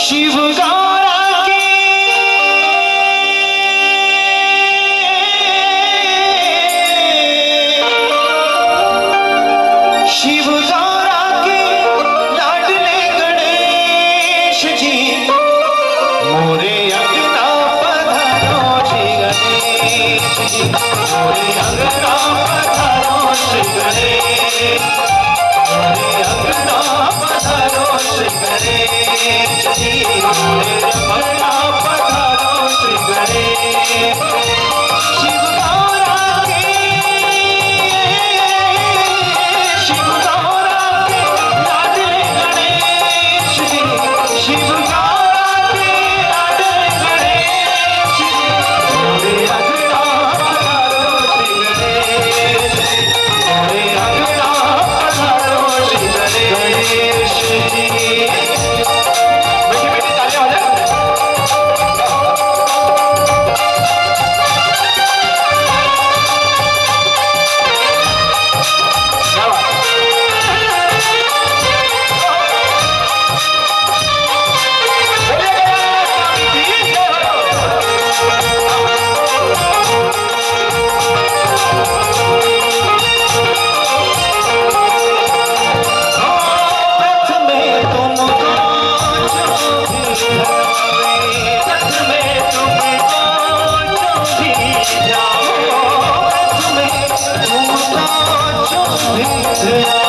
शिव गौरा के शिव गौरा के लाडले गणेश जी मोरे अंगना पधारो श्री गणेश जी मोरे अंगना पधारो श्री गणेश मोरे अंगना पधारो श्री गणेश जी मोरे अंगना पधारो श्री गणेश शिव गौरा के शिव गौरा के लाडले गणेश जी शिव गौरा के लाडले गणेश जी मोरे अंगना पधारो श्री गणेश जी मोरे अंगना पधारो श्री गणेश जी। बैठे बैठे तालियां हो जाए। क्या बात है? Yeah.